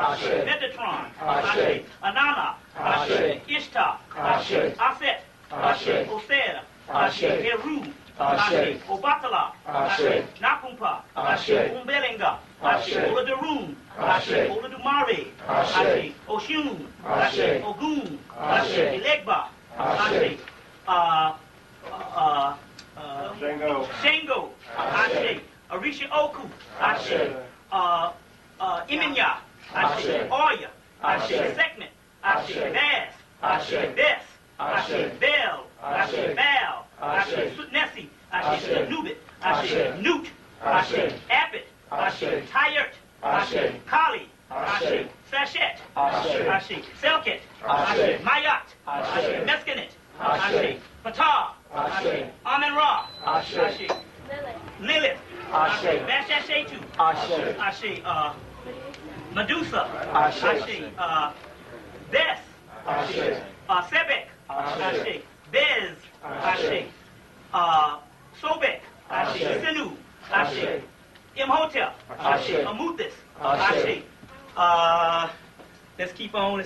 Metatron, Anana, Ishtar, Aset, Osera, Heru, Obatala, Nakumpa, Umbelinga, Oladarum, Oladumare, Oshun, Ogun, Elegba, Shango, Arisha Oku, Iminya, Oya, Sekmet, Baz, Bes, Bel, Bal, Nessie, Nubit, Newt, Abbott, Tyert, Kali, Sachet, Selkit, Mayat, Meskinet, Fatah, Amen Ra, Lilith, Bashashetu, Medusa, Bes, Sebek, Bez, Sobek, Sinu, Imhotep, Amuthis, let's keep on,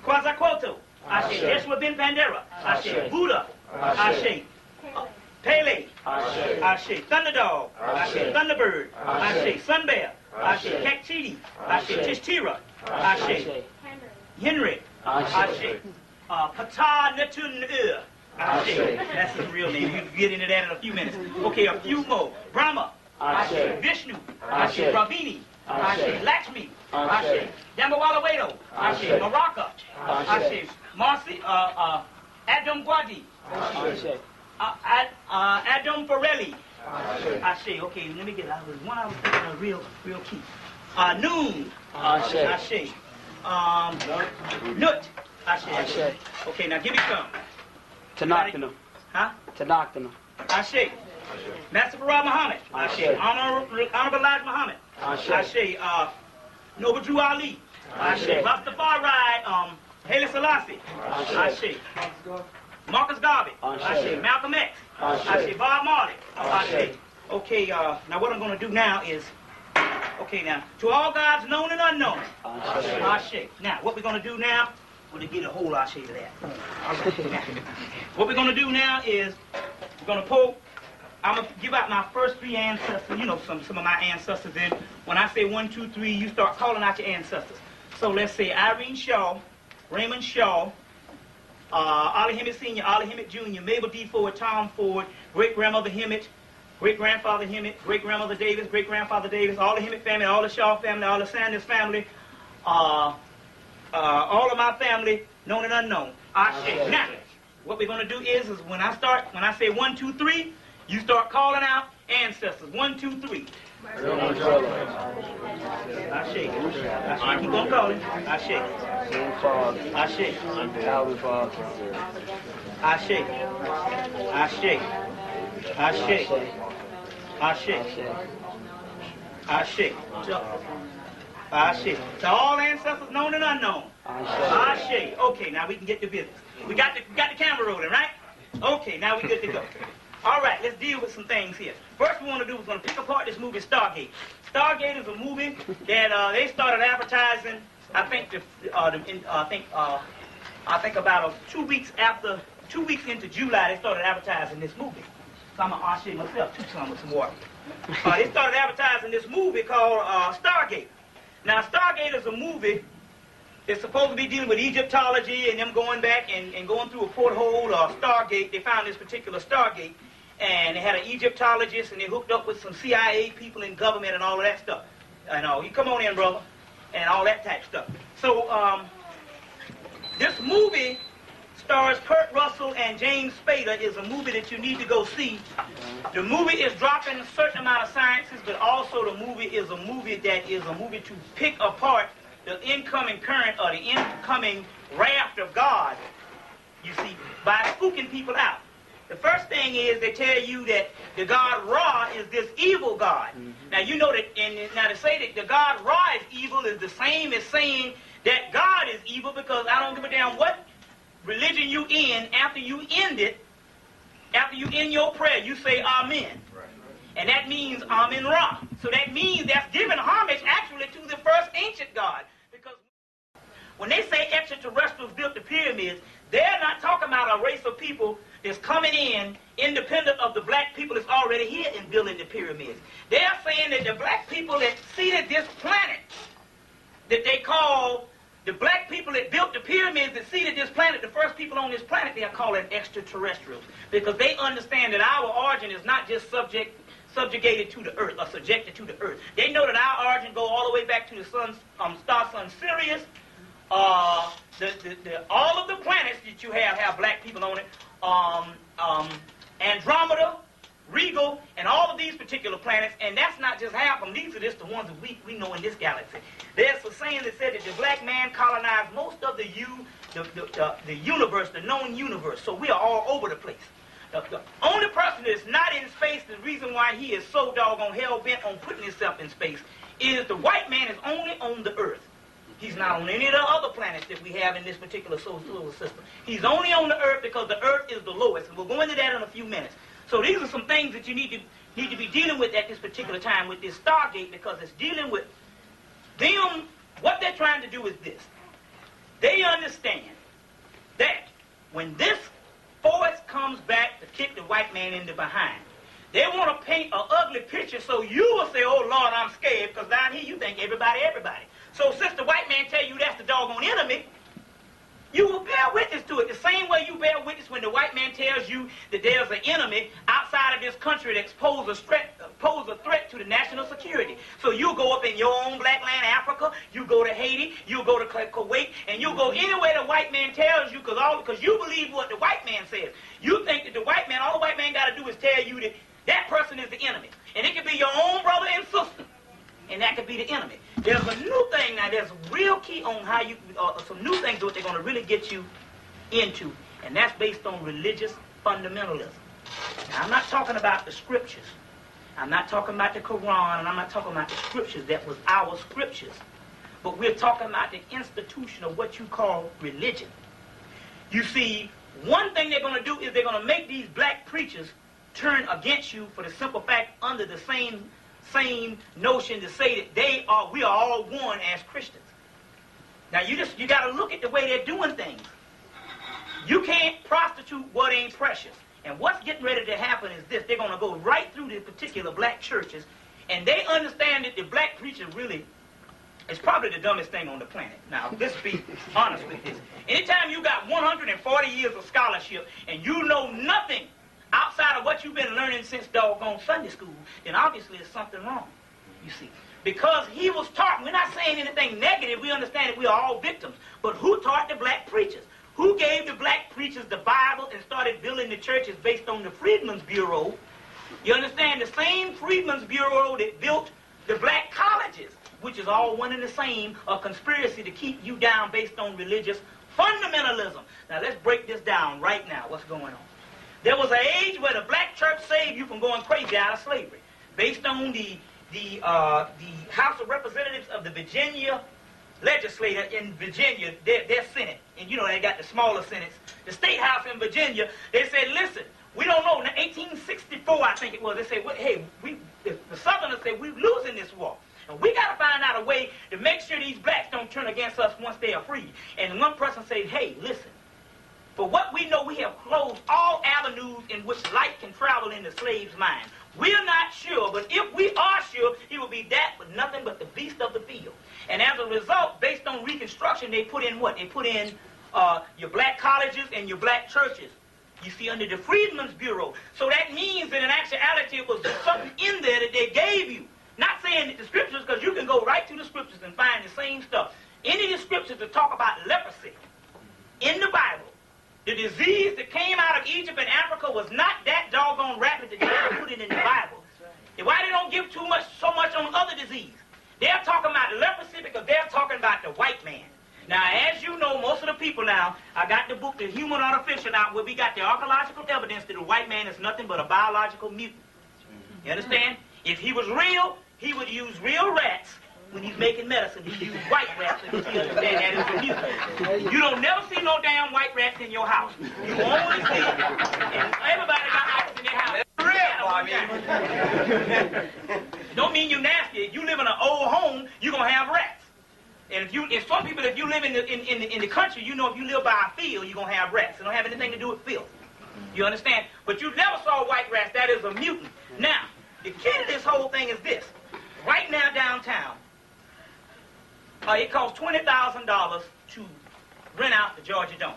Quetzalcoatl, Yeshua ben Pandera, Buddha, Pele, Thunderdog, Thunderbird, Sunbear, Kakchidi, Tishtira, Henry, Ptah Netun that's his real name. You can get into that in a few minutes. Okay, a few more. Brahma, Vishnu, Ravini, Lakshmi, Dambawala Wedo, Maraka, Marcy, Adam Gwadi, Adam Farelli. Okay, let me get out of this. One I was thinking of real key. Noon, Nut, okay, now give me some. Tanakh. Huh? Tanakh. Master Farad Muhammad. Honorable Elijah Muhammad. Noble Drew Ali. Rastafari, Haile Selassie. Marcus Garvey. Malcolm X. Bob Marley. Okay, now what I'm going to do now is, to all gods known and unknown. Now, what we're going to do now, we're going to get a whole Ashe of that. What we're going to do now is, we're going to pull, I'm going to give out my first three ancestors, some of my ancestors. And when I say 1, 2, 3, you start calling out your ancestors. So let's say Irene Shaw, Raymond Shaw, Ollie Hemmitt Sr., Ollie Hemmitt Jr., Mabel D. Ford, Tom Ford, great-grandmother Hemmitt, great-grandfather Hemmitt, great-grandmother Davis, great-grandfather Davis, all the Hemmitt family, all the Shaw family, all the Sanders family, all of my family, known and unknown. Now, what we're going to do is when I say 1, 2, 3, you start calling out ancestors. 1, 2, 3. Keep on calling. To all ancestors known and unknown. Okay, now we can get to business. We got the camera rolling, right? Okay, now we're good to go. All right, let's deal with some things here. First we want to do is going to pick apart this movie Stargate. Stargate is a movie that they started advertising, I think about 2 weeks into July, they started advertising this movie. So I'm going to Ashe myself, some with some water. They started advertising this movie called Stargate. Now, Stargate is a movie that's supposed to be dealing with Egyptology and them going back and going through a porthole or Stargate. They found this particular Stargate, and they had an Egyptologist, and they hooked up with some CIA people in government and all of that stuff. And you come on in, brother, and all that type stuff. So, this movie stars Kurt Russell and James Spader. Is a movie that you need to go see. The movie is dropping a certain amount of sciences, but also the movie is a movie that is a movie to pick apart the incoming current or the incoming wrath of God, you see, by spooking people out. The first thing is they tell you that the God Ra is this evil God. Now you know that, and now to say that the God Ra is evil is the same as saying that God is evil, because I don't give a damn what religion you in, after you end it, after you end your prayer, you say Amen. Right. And that means Amen Ra. So that means that's giving homage actually to the first ancient God. Because when they say extraterrestrials built the pyramids, they're not talking about a race of people that's coming in independent of the black people that's already here and building the pyramids. They're saying that the black people that seeded this planet, that they call the black people that built the pyramids that seeded this planet, the first people on this planet, they are calling extraterrestrials. Because they understand that our origin is not just subjugated to the earth or subjected to the earth. They know that our origin go all the way back to the star sun Sirius. All of the planets that you have black people on it. Andromeda, Regal, and all of these particular planets, and that's not just half of them. These are just the ones that we know in this galaxy. There's a saying that said that the black man colonized most of the universe, the known universe. So we are all over the place. The only person that's not in space, the reason why he is so doggone hell-bent on putting himself in space, is the white man is only on the earth. He's not on any of the other planets that we have in this particular solar system. He's only on the earth because the earth is the lowest. And we'll go into that in a few minutes. So these are some things that you need to be dealing with at this particular time with this Stargate, because it's dealing with them. What they're trying to do is this. They understand that when this force comes back to kick the white man in the behind, they want to paint an ugly picture so you will say, oh, Lord, I'm scared, because down here you think everybody. So since the white man tell you that's the doggone enemy, you will bear witness to it. The same way you bear witness when the white man tells you that there's an enemy outside of this country that poses a threat to the national security. So you go up in your own black land, Africa, you go to Haiti, you go to Kuwait, and you go anywhere the white man tells you, because you believe what the white man says. You think that the white man, all the white man got to do is tell you that that person is the enemy. And it could be your own brother and sister. And that could be the enemy. There's a new thing now. There's a real key on how you, some new things that they're going to really get you into. And that's based on religious fundamentalism. Now, I'm not talking about the scriptures. I'm not talking about the Quran, and I'm not talking about the scriptures that was our scriptures. But we're talking about the institution of what you call religion. You see, one thing they're going to do is they're going to make these black preachers turn against you for the simple fact under the same notion to say that we are all one as Christians. Now you got to look at the way they're doing things. You can't prostitute what ain't precious. And what's getting ready to happen is this. They're going to go right through the particular black churches, and they understand that the black preacher really is probably the dumbest thing on the planet. Now, let's be honest with this. Anytime you got 140 years of scholarship and you know nothing outside of what you've been learning since doggone Sunday school, then obviously there's something wrong, you see. Because he was taught, we're not saying anything negative, we understand that we are all victims, but who taught the black preachers? Who gave the black preachers the Bible and started building the churches based on the Freedmen's Bureau? You understand? The same Freedmen's Bureau that built the black colleges, which is all one and the same, a conspiracy to keep you down based on religious fundamentalism. Now let's break this down right now, what's going on. There was an age where the black church saved you from going crazy out of slavery. Based on the House of Representatives of the Virginia legislature in Virginia, their Senate, and you know they got the smaller Senates, the State House in Virginia, they said, listen, we don't know, in 1864 I think it was, they said, well, hey, the Southerners said, we're losing this war. And we got to find out a way to make sure these blacks don't turn against us once they are free. And one person said, hey, listen, for what we know, we have closed all avenues in which light can travel in the slave's mind. We're not sure, but if we are sure, he will be that, but nothing but the beast of the field. And as a result, based on Reconstruction, they put in what? They put in your black colleges and your black churches. You see, under the Freedmen's Bureau. So that means that in actuality, it was something in there that they gave you. Not saying that the scriptures, because you can go right to the scriptures and find the same stuff. Any of the scriptures that talk about leprosy in the Bible, the disease that came out of Egypt and Africa was not that doggone rapid that they ever put it in the Bible. And why they don't give so much on other disease? They're talking about leprosy because they're talking about the white man. Now, as you know, most of the people now, I got the book, The Human Artificial, out where we got the archaeological evidence that the white man is nothing but a biological mutant. You understand? If he was real, he would use real rats. When he's making medicine, he uses white rats, and you understand that is a mutant. You don't never see no damn white rats in your house. You only see, and everybody got rats in their house. Don't mean you nasty. If you live in an old home, you're going to have rats. And if some people, if you live in the country, you know if you live by a field, you're gonna have rats. It don't have anything to do with filth. You understand? But you never saw white rats. That is a mutant. Now, the key to this whole thing is this. Right now downtown, it costs $20,000 to rent out the Georgia Dome.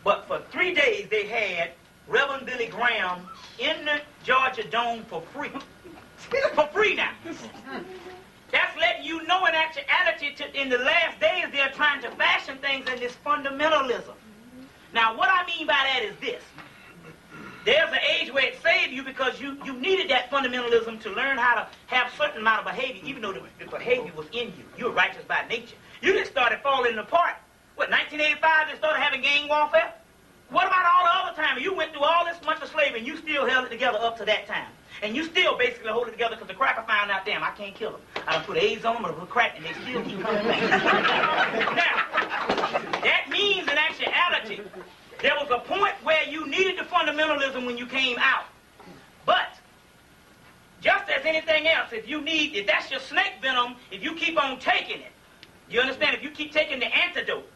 But for 3 days, they had Reverend Billy Graham in the Georgia Dome for free. For free now. That's letting you know in actuality, in the last days, they're trying to fashion things in this fundamentalism. Now, what I mean by that is this. There's an age where it saved you because you needed that fundamentalism to learn how to have a certain amount of behavior, even though the behavior was in you. You were righteous by nature. You just started falling apart. What, 1985, they started having gang warfare? What about all the other time? You went through all this much of slavery, and you still held it together up to that time. And you still basically hold it together because the cracker found out, damn, I can't kill them. I done put AIDS on them, I done put crack, and they still keep coming back. Now, that means in actuality, there was a point where you needed the fundamentalism when you came out. But, just as anything else, if that's your snake venom, if you keep on taking it, you understand, if you keep taking the antidote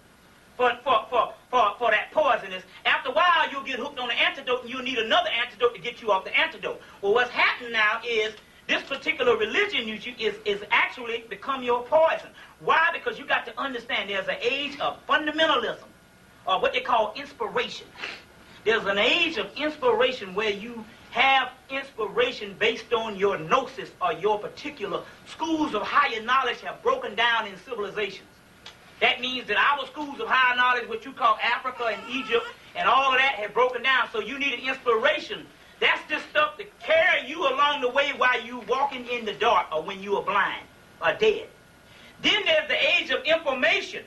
for that poisonous, after a while you'll get hooked on the antidote and you'll need another antidote to get you off the antidote. Well, what's happening now is this particular religion is actually become your poison. Why? Because you got to understand there's an age of fundamentalism, or what they call inspiration. There's an age of inspiration where you have inspiration based on your gnosis or your particular schools of higher knowledge have broken down in civilizations. That means that our schools of higher knowledge, what you call Africa and Egypt and all of that, have broken down. So you need an inspiration. That's just stuff to carry you along the way while you walking in the dark or when you are blind or dead. Then there's the age of information,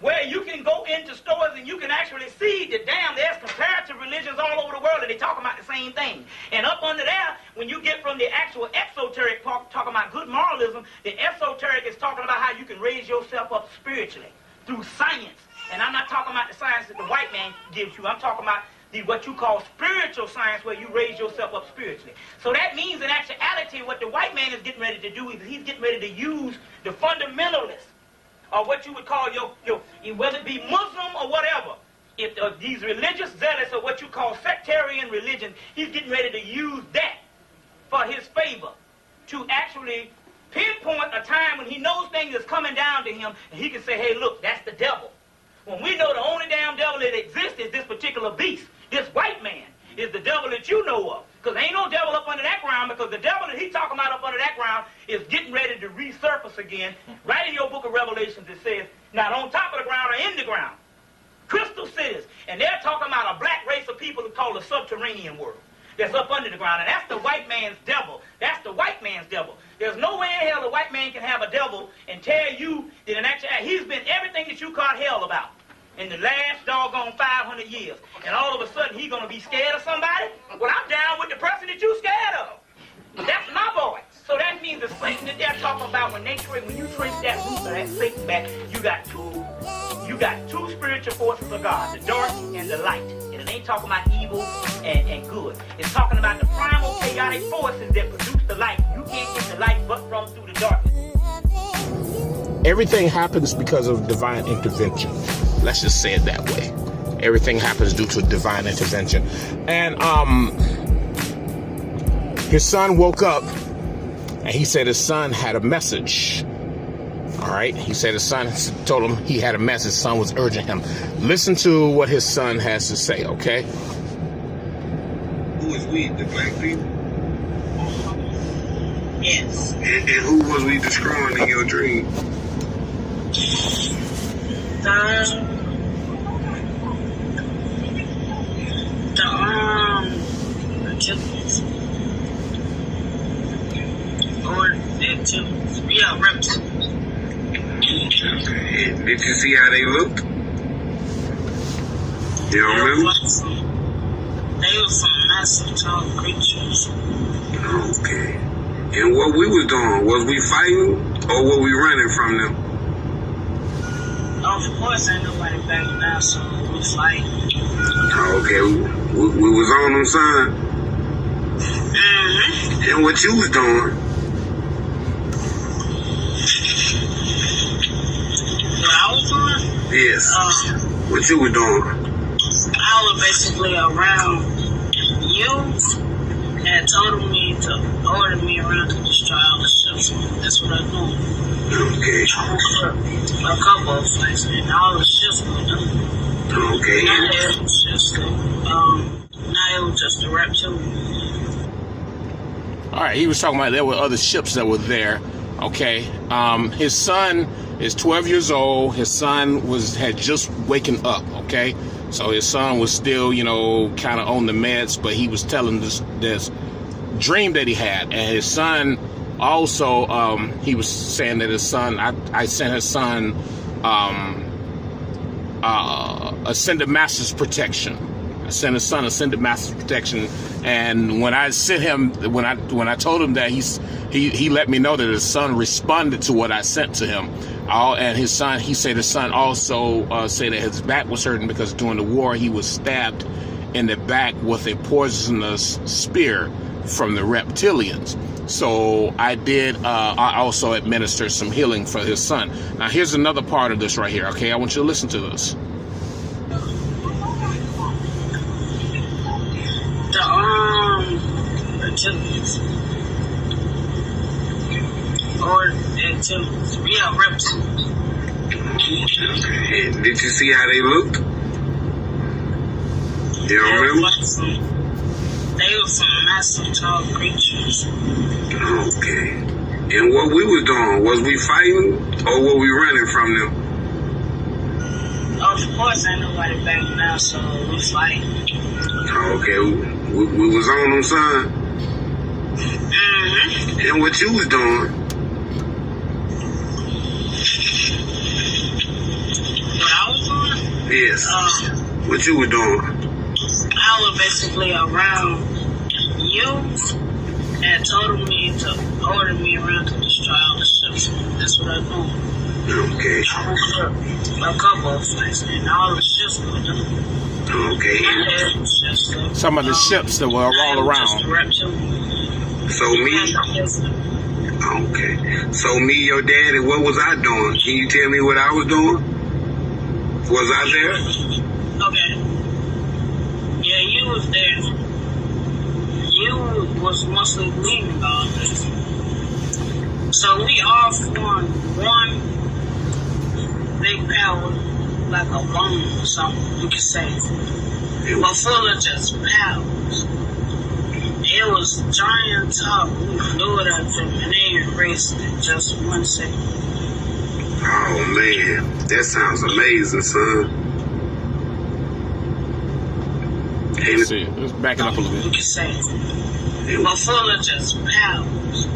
where you can go into stores and you can actually see that, damn, there's comparative religions all over the world and they talk about the same thing. And up under there, when you get from the actual exoteric part, talking about good moralism, the esoteric is talking about how you can raise yourself up spiritually through science. And I'm not talking about the science that the white man gives you. I'm talking about what you call spiritual science, where you raise yourself up spiritually. So that means in actuality, what the white man is getting ready to do is he's getting ready to use the fundamentalists, or what you would call your whether it be Muslim or whatever, if these religious zealots or what you call sectarian religion, he's getting ready to use that for his favor to actually pinpoint a time when he knows things is coming down to him, and he can say, hey, look, that's the devil. When we know the only damn devil that exists is this particular beast, this white man is the devil that you know of. Because ain't no devil up under that ground, because the devil that he's talking about up under that ground is getting ready to resurface again. Right in your book of Revelations it says, not on top of the ground or in the ground. Crystal cities. And they're talking about a black race of people who call the subterranean world. That's up under the ground. And that's the white man's devil. That's the white man's devil. There's no way in hell the white man can have a devil and tell you that in actuality he's been everything that you caught hell about in the last doggone 500 years. And all of a sudden he's going to be scared of somebody? Well, I'm down with the person that you're scared of. That's my boy. So that means the Satan that they're talking about, when you trace that root of that Satan back, you got two spiritual forces of God, the dark and the light. And it ain't talking about evil and good. It's talking about the primal chaotic forces that produce the light. You can't get the light but from through the darkness. Everything happens because of divine intervention. Let's just say it that way. Everything happens due to divine intervention. And his son woke up and he said his son had a message. All right. He said his son told him he had a message. His son was urging him. Listen to what his son has to say, okay? Who is we, the black people? Yes. And who was we destroying in your dream? Reptilians. Or reptilians. Yeah, reptilians. Did you see how they looked? You don't remember? They were some massive tall creatures. Okay. And what we was doing, was we fighting or were we running from them? Of course, ain't nobody backing down, so we fight. Okay, we was on them, son. Mm-hmm. And what you was doing? Yes. What you were doing? I was basically around you and told me to order me around to destroy all the ships. That's what I do. Okay. A couple of things, and all the ships were done. Okay. Now it was just the Reptilians. All right, he was talking about there were other ships that were there. Okay, his son is 12 years old. His son had just waken up. Okay, so his son was still, kind of on the meds, but he was telling this dream that he had, and his son also, he was saying that his son, I sent his son Ascended Master's protection. I sent his son Ascended Master's protection, and when I sent him, when I told him that, he let me know that his son responded to what I sent to him. And his son, he said his son also said that his back was hurting because during the war he was stabbed in the back with a poisonous spear from the Reptilians. So I also administered some healing for his son. Now here's another part of this right here. Okay, I want you to listen to this. Reptilians. Or reptilians. Yeah, reptilians. Did you see how they looked? You don't remember? They were some massive tall creatures. Okay. And what we was doing, was we fighting or were we running from them? Of course, ain't nobody back now, so we fight. Okay, we was on them, son. Mm-hmm. And what you was doing? What I was doing? Yes. What you were doing? I was basically around you and told me to order me around to destroy all the ships. That's what I do. Okay. A couple of things, and all the ships were done. Okay. Some of the ships that were all around. So me? Okay. So me, your daddy, what was I doing? Can you tell me what I was doing? Was I there? Okay. Yeah, you was there. You was mostly leading all this. So we all formed one big power, like a bomb or something, you could say. But full of just powers. It was giant talk. We flew it at them and they erased it in just 1 second. Oh man, that sounds amazing, son. Let's see, let's back it up a little bit. You could say it. But full of just powers.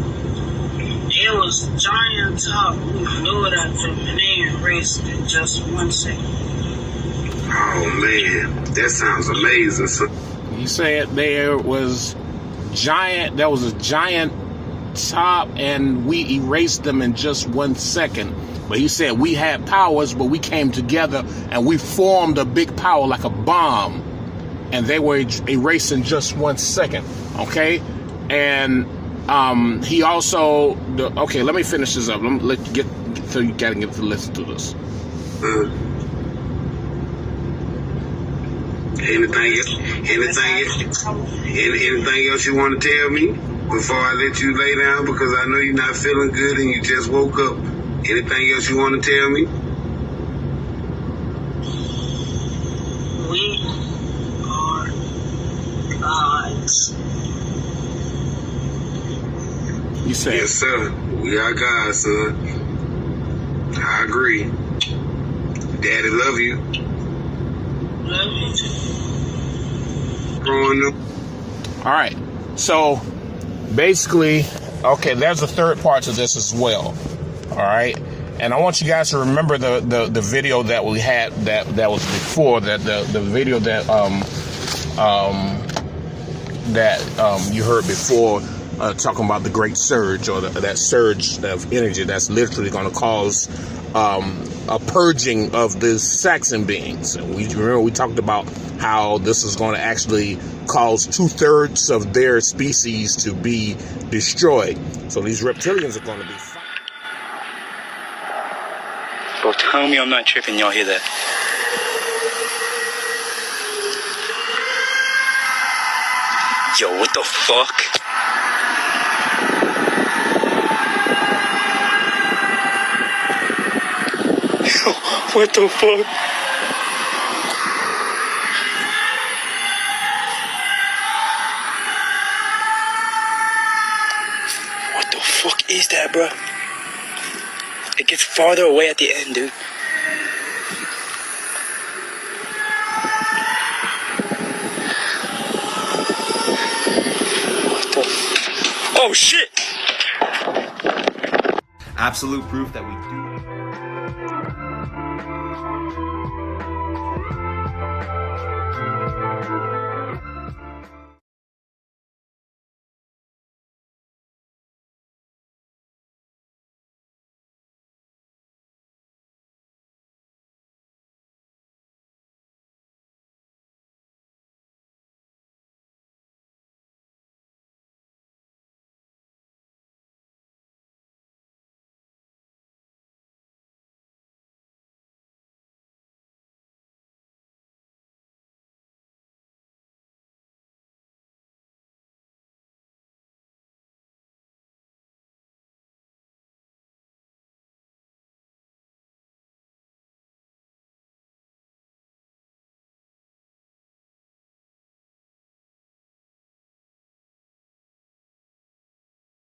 It was giant talk. We flew it at them and they erased it in just 1 second. Oh man, that sounds amazing, son. He said there was a giant top and we erased them in just 1 second. But he said we had powers, but we came together and we formed a big power like a bomb. And they were erased in just 1 second. Okay? And he also, okay, let me finish this up. Let me get so you gotta get to listen to this. Anything else you want to tell me before I let you lay down? Because I know you're not feeling good and you just woke up. Anything else you want to tell me? We are gods. You said, yes, sir. We are God, son. I agree. Daddy love you. Love you too. Growing up. all right. So basically, okay, there's the third part to this as well. All right. And I want you guys to remember the video that we had that was before that the video that you heard before, talking about the great surge or that surge of energy that's literally going to cause a purging of the Saxon beings. And we talked about how this is going to actually cause 2/3 of their species to be destroyed. So these reptilians are going to be. Bro, tell me I'm not tripping. Y'all hear that? Yo, what the fuck? Yo, what the fuck? What the fuck is that, bro? It gets farther away at the end, dude. What the? Oh shit! Absolute proof that we do.